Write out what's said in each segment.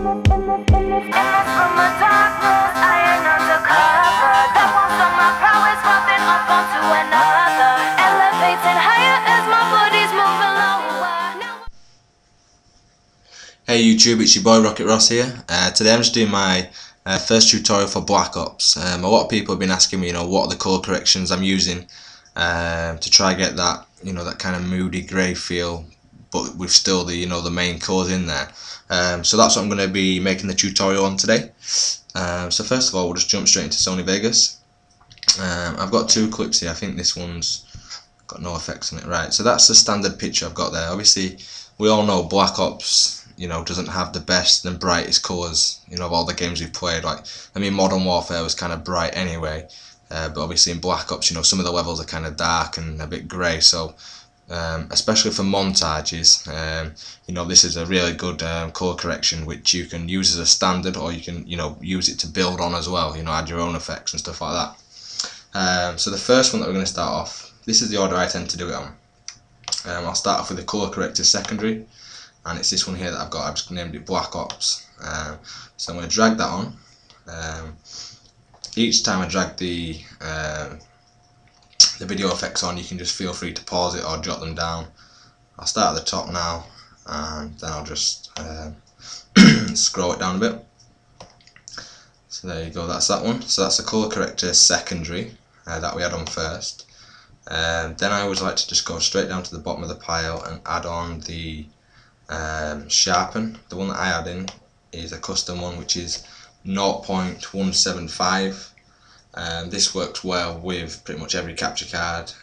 Hey YouTube, it's your boy Rocket Ross here. Today I'm just doing my first tutorial for Black Ops. A lot of people have been asking me, what are the color corrections I'm using to try get that, that kind of moody grey feel, but with still the, the main colours in there. So that's what I'm going to be making the tutorial on today. So first of all, we'll just jump straight into Sony Vegas. I've got two clips here. I think this one's got no effects on it. Right, so that's the standard picture I've got there. Obviously, we all know Black Ops, doesn't have the best and brightest colours, of all the games we've played. Modern Warfare was kind of bright anyway, but obviously in Black Ops, some of the levels are kind of dark and a bit grey. So, especially for montages, this is a really good colour correction which you can use as a standard, or you can, use it to build on as well. Add your own effects and stuff like that. So the first one that we're going to start off, this is the order I tend to do it on. I'll start off with the colour corrector secondary, and it's this one here that I've got. I've just named it Black Ops. So I'm going to drag that on. Each time I drag the video effects on, you can just feel free to pause it or jot them down. I'll start at the top now, and then I'll just scroll it down a bit. So there you go, that's that one. So that's the colour corrector secondary that we had on first. Then I always like to just go straight down to the bottom of the pile and add on the sharpen. The one that I add in is a custom one, which is 0.175. This works well with pretty much every capture card.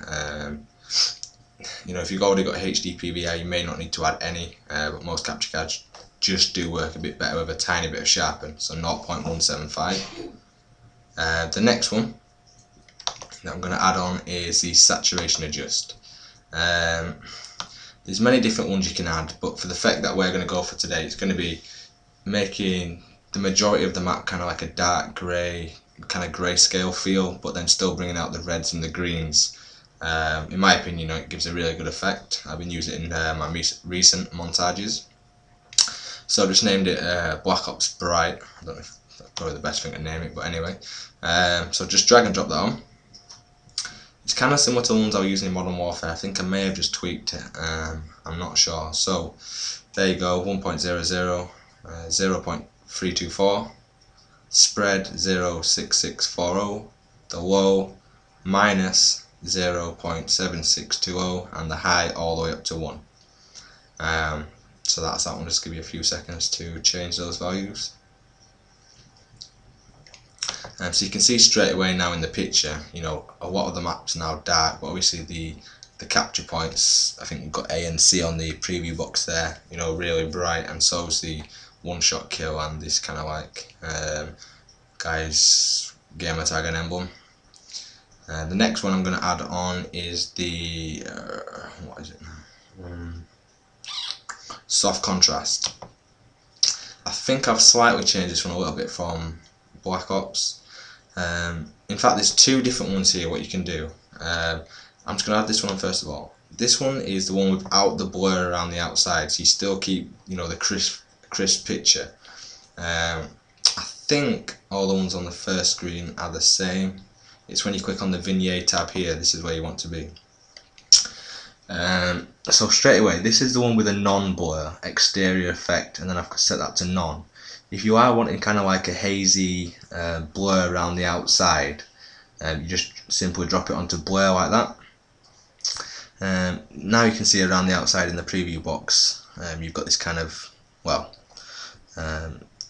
If you've already got HD PVR, you may not need to add any, but most capture cards just do work a bit better with a tiny bit of sharpen, so 0.175. The next one that I'm going to add on is the saturation adjust. There's many different ones you can add, but for the effect that we're going to go for today, it's going to be making the majority of the map kind of like a dark grey, kind of grayscale feel, but then still bringing out the reds and the greens. In my opinion, it gives a really good effect. I've been using it in my recent montages. So I just named it Black Ops Bright. I don't know if that's probably the best thing to name it, but anyway. So just drag and drop that on. It's kind of similar to the ones I was using in Modern Warfare. I think I may have just tweaked it. I'm not sure. So there you go, 1.00, 0.324, spread 0.6640, the low minus 0.7620, and the high all the way up to 1. So that's that one. Just give you a few seconds to change those values. So you can see straight away now in the picture, a lot of the maps are now dark, but obviously the capture points, I think we've got A and C on the preview box there, really bright, and so is the one-shot kill and this kind of like guy's gamer tag and emblem. The next one I'm going to add on is the what is it now? Soft contrast. I think I've slightly changed this one a little bit from Black Ops. In fact, there's two different ones here what you can do. I'm just going to add this one on first of all. This one is the one without the blur around the outside, so you still keep the crisp picture. I think all the ones on the first screen are the same. It's when you click on the vignette tab here, this is where you want to be. So straight away, this is the one with a non-blur exterior effect, and then I've set that to none. If you are wanting kind of like a hazy blur around the outside, you just simply drop it onto blur like that. Now you can see around the outside in the preview box, you've got this kind of,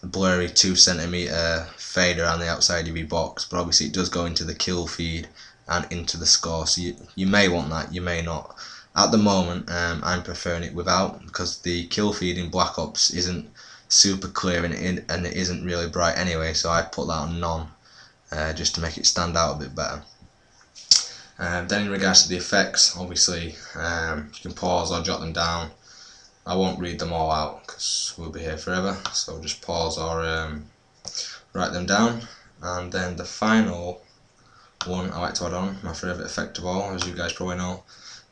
blurry 2cm fade around the outside of your box, but obviously it does go into the kill feed and into the score, so you may want that, you may not. At the moment, I'm preferring it without, because the kill feed in Black Ops isn't super clear and it isn't really bright anyway, so I put that on none just to make it stand out a bit better. Then in regards to the effects, obviously you can pause or jot them down. I won't read them all out because we'll be here forever, so just pause or write them down. And then the final one I like to add on, my favourite effect of all, as you guys probably know,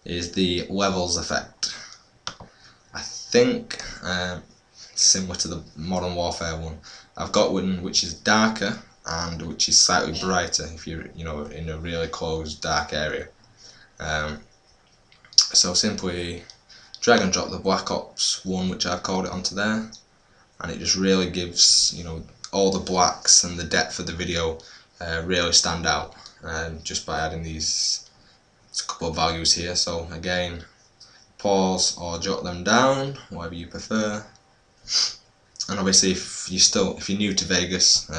is the levels effect. I think similar to the Modern Warfare one. I've got one which is darker and which is slightly brighter if you're in a really closed dark area. So simply drag and drop the Black Ops 1, which I've called it, onto there, and it just really gives all the blacks and the depth of the video really stand out just by adding these couple of values here. So again, pause or jot them down, whatever you prefer. And obviously if you're new to Vegas,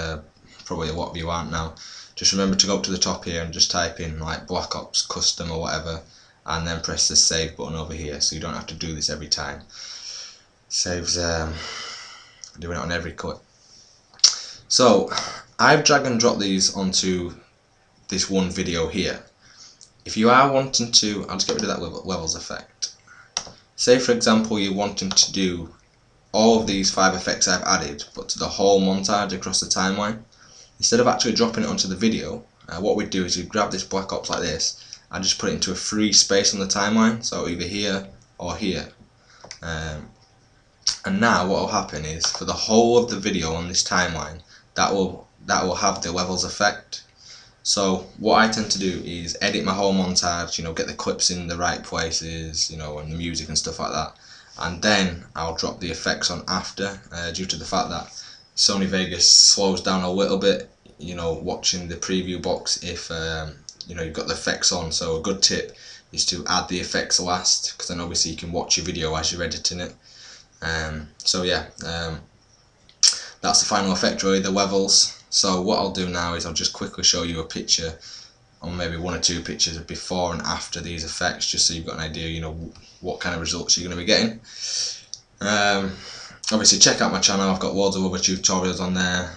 probably a lot of you aren't now, just remember to go up to the top here and just type in like Black Ops Custom or whatever, and then press the save button over here, so you don't have to do this every time. Saves doing it on every clip. So I've drag and dropped these onto this one video here. If you are wanting to, I'll just get rid of that levels effect. Say for example you're wanting to do all of these 5 effects I've added, but to the whole montage across the timeline. Instead of actually dropping it onto the video, what we'd do is we'd grab this Black Ops like this and just put it into a free space on the timeline, so either here or here. And now what will happen is, for the whole of the video on this timeline, that will have the levels effect. So what I tend to do is edit my whole montage, get the clips in the right places, and the music and stuff like that, and then I'll drop the effects on after, due to the fact that Sony Vegas slows down a little bit, watching the preview box if you've got the effects on. So a good tip is to add the effects last, because then obviously you can watch your video as you're editing it. So yeah, that's the final effect really, the levels. So what I'll do now is I'll just quickly show you a picture, or maybe 1 or 2 pictures of before and after these effects, just so you've got an idea, what kind of results you're going to be getting. Obviously check out my channel, I've got loads of other tutorials on there.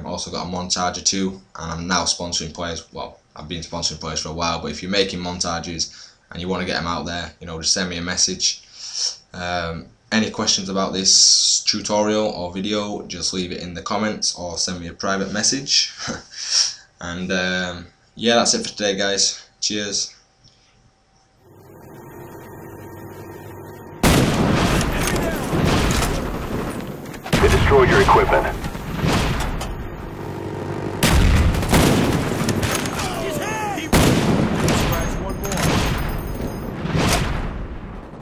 Also got a montage or 2, and I'm now sponsoring players. Well, I've been sponsoring players for a while, but if you're making montages and you want to get them out there, just send me a message. Any questions about this tutorial or video, just leave it in the comments or send me a private message. And yeah, that's it for today guys. Cheers. They destroyed your equipment.